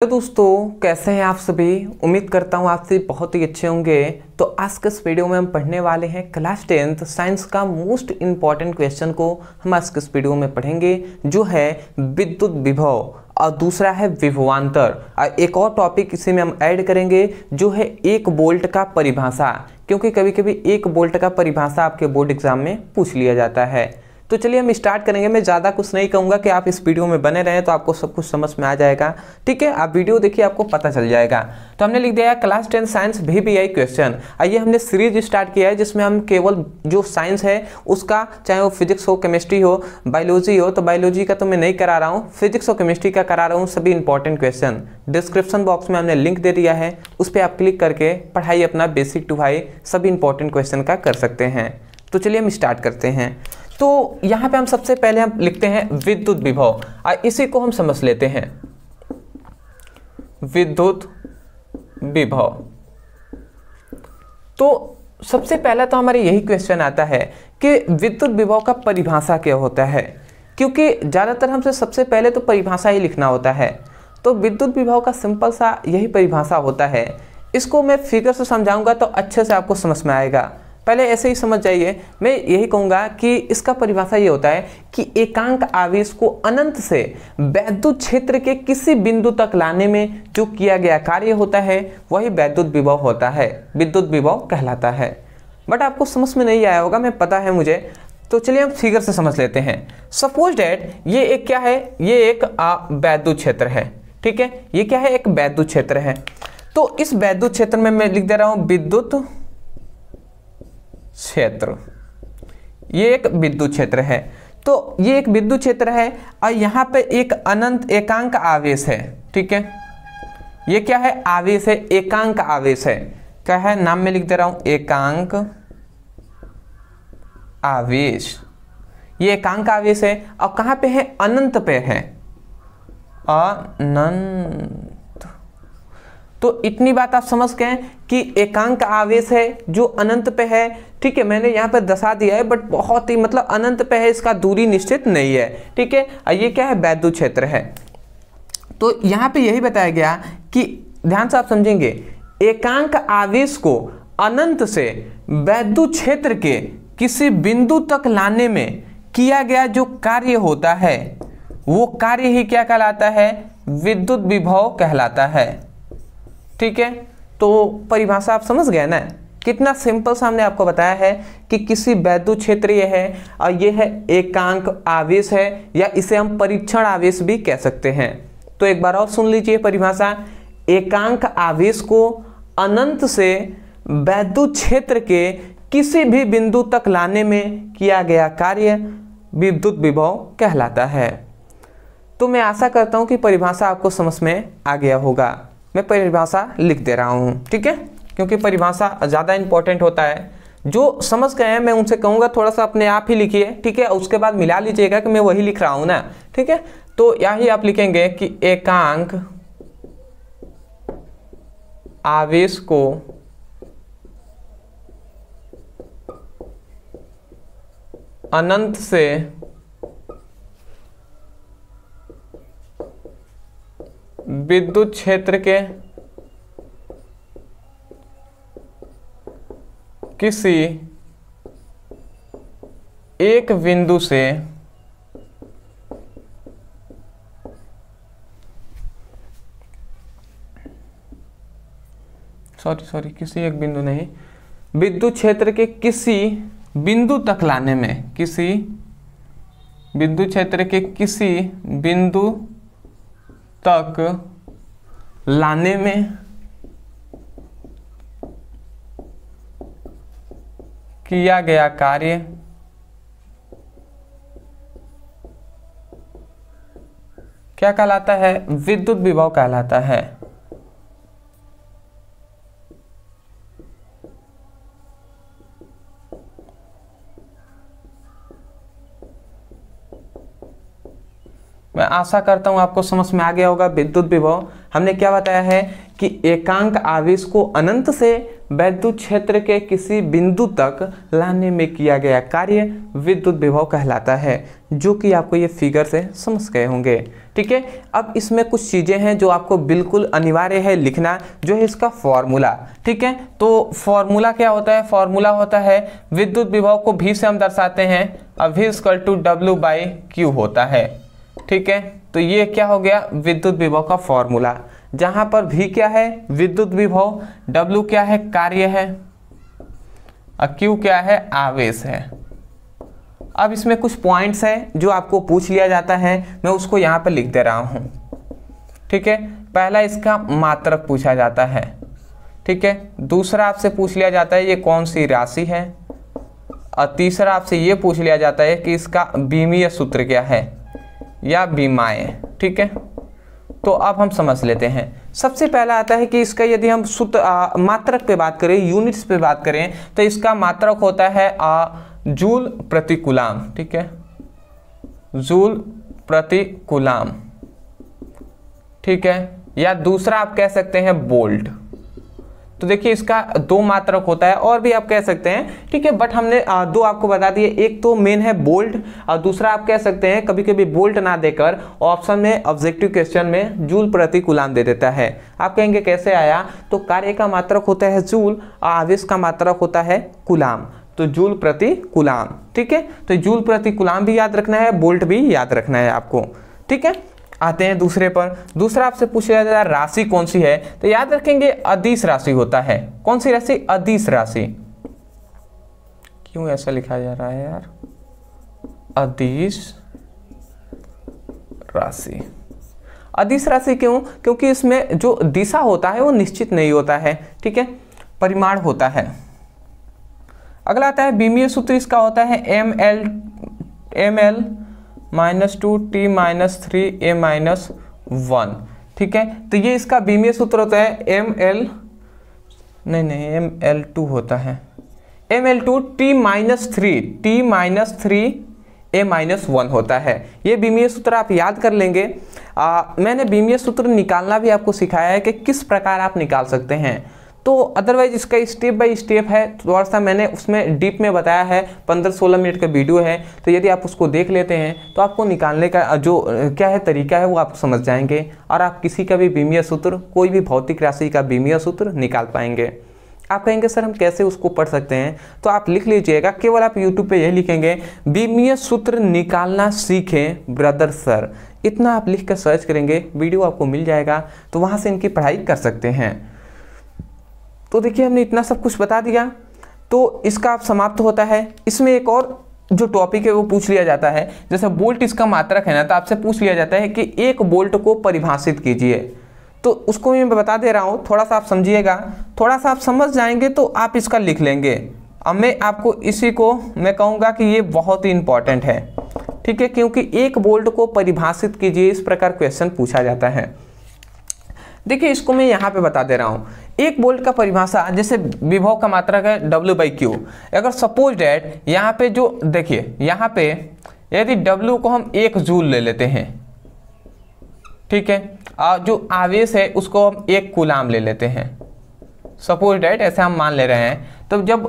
तो दोस्तों कैसे हैं आप सभी। उम्मीद करता हूँ आप सभी बहुत ही अच्छे होंगे। तो आज के इस वीडियो में हम पढ़ने वाले हैं क्लास 10th साइंस का मोस्ट इम्पॉर्टेंट क्वेश्चन को हम आज के इस वीडियो में पढ़ेंगे, जो है विद्युत विभव और दूसरा है विभवांतर। और एक और टॉपिक इसी में हम ऐड करेंगे जो है 1 वोल्ट का परिभाषा, क्योंकि कभी कभी 1 वोल्ट का परिभाषा आपके बोर्ड एग्जाम में पूछ लिया जाता है। तो चलिए हम स्टार्ट करेंगे। मैं ज़्यादा कुछ नहीं कहूँगा कि आप इस वीडियो में बने रहें तो आपको सब कुछ समझ में आ जाएगा। ठीक है, आप वीडियो देखिए, आपको पता चल जाएगा। तो हमने लिख दिया है क्लास 10 साइंस VBI क्वेश्चन। आइए हमने सीरीज स्टार्ट किया है जिसमें हम केवल जो साइंस है उसका, चाहे वो फिजिक्स हो, केमिस्ट्री हो, बायोलॉजी हो, तो बायोलॉजी का तो मैं नहीं करा रहा हूँ, फिजिक्स और केमिस्ट्री का करा रहा हूँ सभी इंपॉर्टेंट क्वेश्चन। डिस्क्रिप्शन बॉक्स में हमने लिंक दे दिया है, उस पर आप क्लिक करके पढ़ाई अपना बेसिक टू हाई सभी इंपॉर्टेंट क्वेश्चन का कर सकते हैं। तो चलिए हम स्टार्ट करते हैं। तो यहाँ पे हम सबसे पहले हम लिखते हैं विद्युत विभव, और इसी को हम समझ लेते हैं विद्युत विभव। तो सबसे पहला तो हमारे यही क्वेश्चन आता है कि विद्युत विभव का परिभाषा क्या होता है, क्योंकि ज़्यादातर हमसे सबसे पहले तो परिभाषा ही लिखना होता है। तो विद्युत विभव का सिंपल सा यही परिभाषा होता है। इसको मैं फिगर से समझाऊंगा तो अच्छे से आपको समझ में आएगा। पहले ऐसे ही समझ जाइए। मैं यही कहूँगा कि इसका परिभाषा ये होता है कि एकांक आवेश को अनंत से वैद्युत क्षेत्र के किसी बिंदु तक लाने में जो किया गया कार्य होता है वही वैद्युत विभव होता है, विद्युत विभव कहलाता है। बट आपको समझ में नहीं आया होगा, मैं पता है मुझे। तो चलिए हम फिगर से समझ लेते हैं। सपोज डैट ये एक क्या है, ये एक वैद्युत क्षेत्र है। ठीक है, ये क्या है, एक वैद्युत क्षेत्र है। तो इस वैद्युत क्षेत्र में मैं लिख दे रहा हूँ विद्युत क्षेत्र। ये एक विद्युत क्षेत्र है। तो ये एक विद्युत क्षेत्र है और यहाँ पे एक अनंत एकांक आवेश है। ठीक है, ये क्या है, आवेश है, एकांक आवेश है। क्या है, नाम में लिख दे रहा हूं एकांक आवेश। ये एकांक आवेश है और कहाँ पे है, अनंत पे है, अनंत। तो इतनी बात आप समझ गए कि एकांक आवेश है जो अनंत पे है। ठीक है, मैंने यहाँ पर दर्शा दिया है, बट बहुत ही मतलब अनंत पे है, इसका दूरी निश्चित नहीं है। ठीक है, और ये क्या है, वैद्युत क्षेत्र है। तो यहाँ पे यही बताया गया कि ध्यान से आप समझेंगे, एकांक आवेश को अनंत से वैद्युत क्षेत्र के किसी बिंदु तक लाने में किया गया जो कार्य होता है वो कार्य ही क्या कहलाता है, विद्युत विभव कहलाता है। ठीक है, तो परिभाषा आप समझ गए ना, कितना सिंपल सा हमने आपको बताया है कि किसी वैद्युत क्षेत्र ये है और ये है एकांक आवेश है, या इसे हम परीक्षण आवेश भी कह सकते हैं। तो एक बार और सुन लीजिए परिभाषा। एकांक आवेश को अनंत से वैद्युत क्षेत्र के किसी भी बिंदु तक लाने में किया गया कार्य विद्युत विभव कहलाता है। तो मैं आशा करता हूं कि परिभाषा आपको समझ में आ गया होगा। मैं परिभाषा लिख दे रहा हूं, ठीक है, क्योंकि परिभाषा ज़्यादा इंपॉर्टेंट होता है। जो समझ गए हैं मैं उनसे कहूँगा थोड़ा सा अपने आप ही लिखिए। ठीक है, उसके बाद मिला लीजिएगा कि मैं वही लिख रहा हूँ ना। ठीक है, तो यही आप लिखेंगे कि एकांक आवेश को अनंत से विद्युत क्षेत्र के किसी एक बिंदु से किसी एक बिंदु नहीं, विद्युत क्षेत्र के किसी बिंदु तक लाने में, किसी विद्युत क्षेत्र के किसी बिंदु तक लाने में किया गया कार्य क्या कहलाता है, विद्युत विभव कहलाता है। मैं आशा करता हूं आपको समझ में आ गया होगा। विद्युत विभव हमने क्या बताया है कि एकांक आवेश को अनंत से वैद्युत क्षेत्र के किसी बिंदु तक लाने में किया गया कार्य विद्युत विभव कहलाता है। जो कि आपको ये फिगर से समझ गए होंगे। ठीक है, अब इसमें कुछ चीज़ें हैं जो आपको बिल्कुल अनिवार्य है लिखना, जो है इसका फॉर्मूला। ठीक है, तो फॉर्मूला क्या होता है? फॉर्मूला होता है विद्युत विभव को V से हम दर्शाते हैं, अब V इक्वल टू W/Q होता है। ठीक है, तो ये क्या हो गया? विद्युत विभव का फॉर्मूला, जहां पर V क्या है? विद्युत विभव, W क्या है? कार्य है, और Q क्या है? आवेश है। अब इसमें कुछ पॉइंट्स हैं जो आपको पूछ लिया जाता है, मैं उसको यहाँ पर लिख दे रहा हूँ। ठीक है, पहला इसका मात्रक पूछा जाता है। ठीक है, दूसरा आपसे पूछ लिया जाता है ये कौन सी राशि है, और तीसरा आपसे ये पूछ लिया जाता है कि इसका बीमीय सूत्र क्या है या बीमाएं। ठीक है, तो अब हम समझ लेते हैं। सबसे पहला आता है कि इसका यदि हम सूत्र मात्रक पे बात करें, यूनिट्स पे बात करें, तो इसका मात्रक होता है जूल प्रति कूलाम। ठीक है, जूल प्रति कूलाम। ठीक है, या दूसरा आप कह सकते हैं वोल्ट। तो देखिए इसका दो मात्रक होता है, और भी आप कह सकते हैं। ठीक है, बट हमने दो आपको बता दिए, एक तो मेन है वोल्ट, और दूसरा आप कह सकते हैं कभी कभी वोल्ट ना देकर ऑप्शन में ऑब्जेक्टिव क्वेश्चन में जूल प्रति कूलाम दे देता है। आप कहेंगे कैसे आया? तो कार्य का मात्रक होता है जूल, आवेश का मात्रक होता है कूलाम, तो जूल प्रति कूलाम। ठीक है, तो जूल प्रति कूलाम भी याद रखना है, वोल्ट भी याद रखना है आपको। ठीक है, आते हैं दूसरे पर। दूसरा आपसे पूछा जाता है राशि कौन सी है, तो याद रखेंगे अदिश राशि होता है। कौन सी राशि? अदिश राशि। क्यों ऐसा लिखा जा रहा है यार? अदिश राशि। अदिश राशि क्यों? क्योंकि इसमें जो दिशा होता है वो निश्चित नहीं होता है। ठीक है, परिमाण होता है। अगला आता है बीमीय सूत्र, इसका होता है ml -2t-3a-1। ठीक है, तो ये इसका बीमीय सूत्र होता है ml2 होता है, ml2t-3a-1 होता है। ये बीमीय सूत्र आप याद कर लेंगे। मैंने बीमीय सूत्र निकालना भी आपको सिखाया है कि किस प्रकार आप निकाल सकते हैं, तो अदरवाइज इसका स्टेप बाय स्टेप है, थोड़ा सा मैंने उसमें डीप में बताया है, 15-16 मिनट का वीडियो है। तो यदि आप उसको देख लेते हैं तो आपको निकालने का जो क्या है तरीका है वो आप समझ जाएंगे, और आप किसी का भी बीमीय सूत्र, कोई भी भौतिक राशि का बीमीय सूत्र निकाल पाएंगे। आप कहेंगे सर हम कैसे उसको पढ़ सकते हैं, तो आप लिख लीजिएगा, केवल आप यूट्यूब पे यही लिखेंगे बीमीय सूत्र निकालना सीखें ब्रदर सर, इतना आप लिख कर सर्च करेंगे, वीडियो आपको मिल जाएगा, तो वहाँ से इनकी पढ़ाई कर सकते हैं। तो देखिए हमने इतना सब कुछ बता दिया, तो इसका आप समाप्त होता है। इसमें एक और जो टॉपिक है वो पूछ लिया जाता है, जैसे वोल्ट इसका मात्रक है ना, तो आपसे पूछ लिया जाता है कि एक वोल्ट को परिभाषित कीजिए, तो उसको मैं बता दे रहा हूँ, थोड़ा सा आप समझिएगा, थोड़ा सा आप समझ जाएंगे तो आप इसका लिख लेंगे। अब मैं आपको इसी को मैं कहूँगा कि ये बहुत ही इंपॉर्टेंट है। ठीक है, क्योंकि एक वोल्ट को परिभाषित कीजिए, इस प्रकार क्वेश्चन पूछा जाता है। देखिए इसको मैं यहाँ पे बता दे रहा हूँ, एक वोल्ट का परिभाषा, जैसे विभव का मात्रक है W/Q। अगर सपोज डेट यहाँ पे जो देखिए यहाँ पे यदि W को हम 1 जूल ले लेते हैं, ठीक है, और जो आवेश है उसको हम 1 कूलाम ले लेते हैं, सपोज डेट ऐसे हम मान ले रहे हैं, तब जब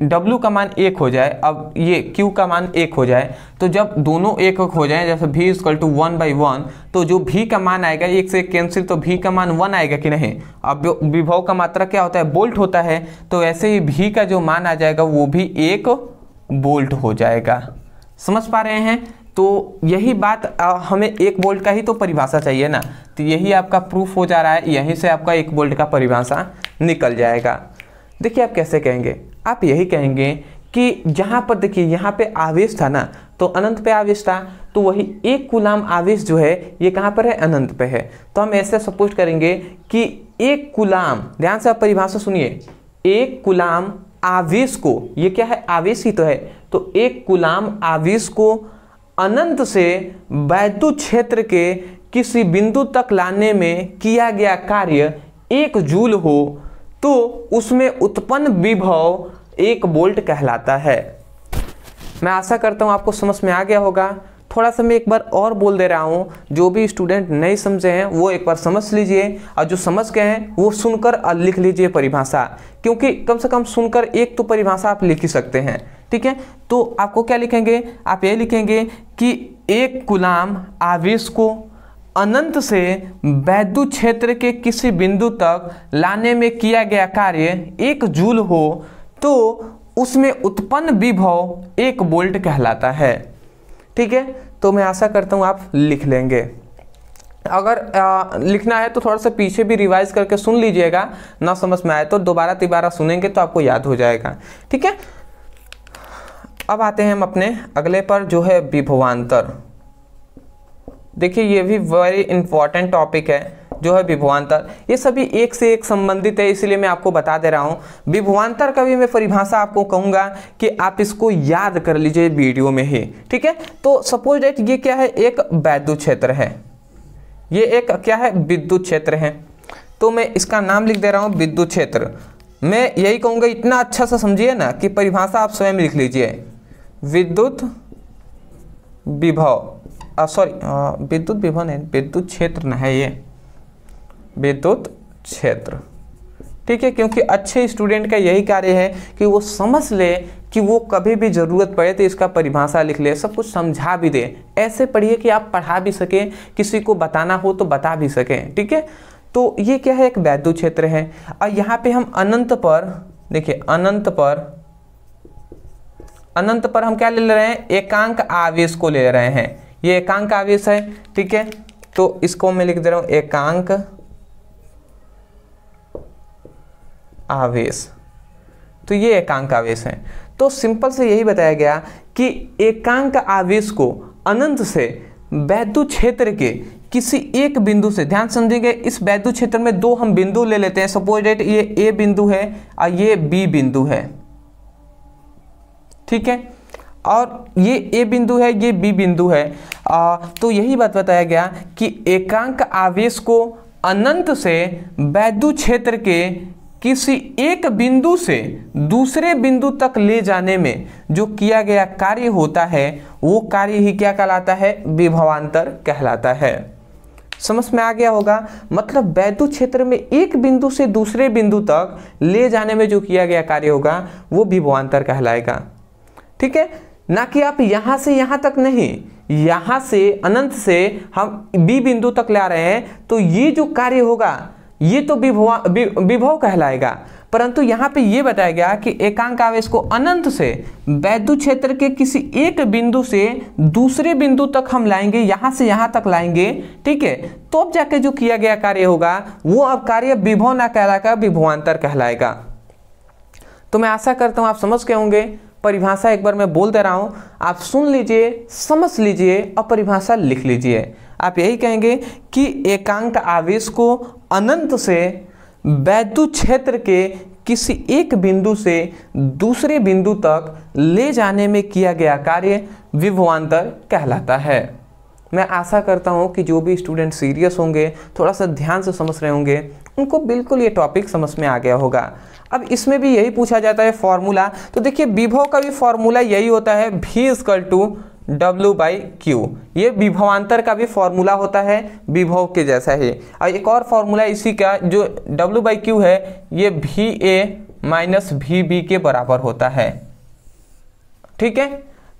W का मान 1 हो जाए, अब ये Q का मान 1 हो जाए, तो जब दोनों 1 हो जाए, जैसे V = 1/1, तो जो V का मान आएगा 1 से कैंसिल, तो V का मान 1 आएगा कि नहीं। अब विभव का मात्रा क्या होता है? वोल्ट होता है, तो ऐसे ही V का जो मान आ जाएगा वो भी 1 वोल्ट हो जाएगा। समझ पा रहे हैं? तो यही बात हमें 1 वोल्ट का ही तो परिभाषा चाहिए ना, तो यही आपका प्रूफ हो जा रहा है, यहीं से आपका 1 वोल्ट का परिभाषा निकल जाएगा। देखिए आप कैसे कहेंगे, आप यही कहेंगे कि जहाँ पर देखिए यहाँ पे आवेश था ना, तो अनंत पे आवेश था, तो वही 1 कूलाम आवेश जो है ये कहाँ पर है? अनंत पे है। तो हम ऐसे सपोज करेंगे कि 1 कूलाम, ध्यान से आप परिभाषा सुनिए, 1 कूलाम आवेश को, ये क्या है? आवेश ही तो है, तो 1 कूलाम आवेश को अनंत से वैद्युत क्षेत्र के किसी बिंदु तक लाने में किया गया कार्य 1 जूल हो, तो उसमें उत्पन्न विभव 1 वोल्ट कहलाता है। मैं आशा करता हूं आपको समझ में आ गया होगा। थोड़ा सा मैं एक बार और बोल दे रहा हूँ, जो भी स्टूडेंट नहीं समझे हैं वो एक बार समझ लीजिए, और जो समझ गए हैं वो सुनकर लिख लीजिए परिभाषा, क्योंकि कम से कम सुनकर एक तो परिभाषा आप लिख ही सकते हैं। ठीक है, तो आपको क्या लिखेंगे, आप ये लिखेंगे कि एक कूलाम आवेश को अनंत से वैद्युत क्षेत्र के किसी बिंदु तक लाने में किया गया कार्य 1 जूल हो तो उसमें उत्पन्न विभव 1 वोल्ट कहलाता है। ठीक है, तो मैं आशा करता हूँ आप लिख लेंगे। अगर लिखना है तो थोड़ा सा पीछे भी रिवाइज करके सुन लीजिएगा, ना समझ में आए तो दोबारा तिबारा सुनेंगे तो आपको याद हो जाएगा। ठीक है, अब आते हैं हम अपने अगले पर, जो है विभवांतर। देखिए ये भी वेरी इंपॉर्टेंट टॉपिक है, जो है विभवांतर। ये सभी एक से एक संबंधित है, इसलिए मैं आपको बता दे रहा हूँ। विभवांतर का भी मैं परिभाषा आपको कहूँगा कि आप इसको याद कर लीजिए वीडियो में ही। ठीक है, तो सपोज दैट ये क्या है, एक वैद्युत क्षेत्र है, ये एक क्या है, विद्युत क्षेत्र है। तो मैं इसका नाम लिख दे रहा हूँ विद्युत क्षेत्र। मैं यही कहूँगा, इतना अच्छा सा समझिए ना कि परिभाषा आप स्वयं लिख लीजिए। विद्युत विभव, सॉरी विद्युत विभव नहीं, विद्युत क्षेत्र न है ये, विद्युत क्षेत्र। ठीक है, क्योंकि अच्छे स्टूडेंट का यही कार्य है कि वो समझ ले कि वो कभी भी ज़रूरत पड़े तो इसका परिभाषा लिख ले, सब कुछ समझा भी दे। ऐसे पढ़िए कि आप पढ़ा भी सकें, किसी को बताना हो तो बता भी सकें। ठीक है, तो ये क्या है, एक वैद्युत क्षेत्र है। और यहाँ पे हम अनंत पर, देखिए अनंत पर हम क्या ले रहे हैं, एकांक आवेश को ले रहे हैं। ये एकांक आवेश है। ठीक है, तो इसको मैं लिख दे रहा हूं एकांक आवेश। तो ये एकांक आवेश है। तो सिंपल से यही बताया गया कि एकांक आवेश को अनंत से वैद्युत क्षेत्र के किसी एक बिंदु से, ध्यान समझेंगे, इस वैद्युत क्षेत्र में 2 हम बिंदु ले लेते हैं। सपोज दैट ये ए बिंदु है और ये बी बिंदु है। ठीक है, और ये ए बिंदु है, ये बी बिंदु है। तो यही बात बताया गया कि एकांक आवेश को अनंत से वैद्युत क्षेत्र के किसी एक बिंदु से दूसरे बिंदु तक ले जाने में जो किया गया कार्य होता है वो कार्य ही क्या कहलाता है, विभवांतर कहलाता है। समझ में आ गया होगा। मतलब वैद्युत क्षेत्र में एक बिंदु से दूसरे बिंदु तक ले जाने में जो किया गया कार्य होगा वो विभवांतर कहलाएगा। ठीक है, ना कि आप यहां से यहां तक नहीं, यहां से अनंत से हम बी बिंदु तक ला रहे हैं तो ये जो कार्य होगा ये तो विभव कहलाएगा। परंतु यहाँ पे ये बताया गया कि एकांक आवेश को अनंत से वैद्युत क्षेत्र के किसी एक बिंदु से दूसरे बिंदु तक हम लाएंगे, यहाँ से यहाँ तक लाएंगे। ठीक है, तो अब जाके जो किया गया कार्य होगा वो अब कार्य विभव ना कहलाएगा, विभवांतर कहलाएगा। तो मैं आशा करता हूँ आप समझ गए होंगे। परिभाषा एक बार मैं बोल दे रहा हूँ, आप सुन लीजिए, समझ लीजिए और परिभाषा लिख लीजिए। आप यही कहेंगे कि एकांक आवेश को अनंत से वैद्युत क्षेत्र के किसी एक बिंदु से दूसरे बिंदु तक ले जाने में किया गया कार्य विभवांतर कहलाता है। मैं आशा करता हूं कि जो भी स्टूडेंट सीरियस होंगे, थोड़ा सा ध्यान से समझ रहे होंगे, उनको बिल्कुल ये टॉपिक समझ में आ गया होगा। अब इसमें भी यही पूछा जाता है फॉर्मूला। तो देखिए विभव का भी फॉर्मूला यही होता है, V = W/Q। ये विभवांतर का भी फॉर्मूला होता है विभव के जैसा ही। और एक और फॉर्मूला इसी का जो W/Q है ये VA - VB के बराबर होता है। ठीक है,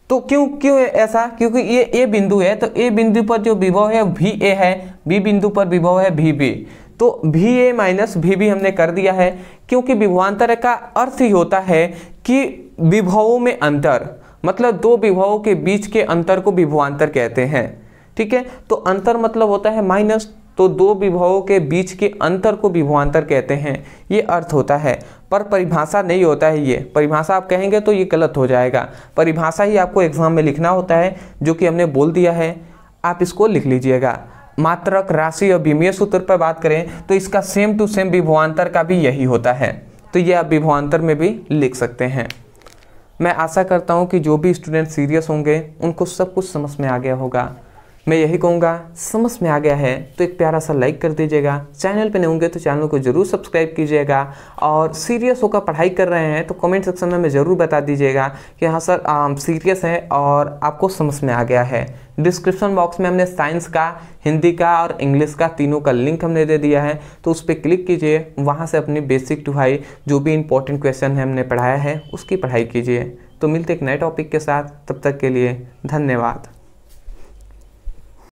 तो क्यों ऐसा, क्योंकि ये ए बिंदु है तो ए बिंदु पर जो विभव है VA है, बी बिंदु पर विभव है VB। तो VA - VB हमने कर दिया है, क्योंकि विभवांतर का अर्थ ही होता है कि विभवों में अंतर, मतलब 2 विभवों के बीच के अंतर को विभवांतर कहते हैं। ठीक है, तो अंतर मतलब होता है माइनस, तो 2 विभवों के बीच के अंतर को विभवांतर कहते हैं, ये अर्थ होता है। पर परिभाषा नहीं होता है ये, परिभाषा आप कहेंगे तो ये गलत हो जाएगा। परिभाषा ही आपको एग्जाम में लिखना होता है, जो कि हमने बोल दिया है, आप इसको लिख लीजिएगा। मात्रक, राशि और विमीय सूत्र पर बात करें तो इसका सेम टू सेम विभवांतर का भी यही होता है, तो ये आप विभवांतर में भी लिख सकते हैं। मैं आशा करता हूं कि जो भी स्टूडेंट सीरियस होंगे उनको सब कुछ समझ में आ गया होगा। मैं यही कहूँगा, समझ में आ गया है तो एक प्यारा सा लाइक कर दीजिएगा। चैनल पे नहीं होंगे तो चैनल को जरूर सब्सक्राइब कीजिएगा, और सीरियस होकर पढ़ाई कर रहे हैं तो कमेंट सेक्शन में ज़रूर बता दीजिएगा कि हाँ सर सीरियस है और आपको समझ में आ गया है। डिस्क्रिप्शन बॉक्स में हमने साइंस का, हिंदी का और इंग्लिश का तीनों का लिंक हमने दे दिया है, तो उस पर क्लिक कीजिए। वहाँ से अपनी बेसिक टू हाई जो भी इंपॉर्टेंट क्वेश्चन है हमने पढ़ाया है उसकी पढ़ाई कीजिए। तो मिलते एक नए टॉपिक के साथ, तब तक के लिए धन्यवाद।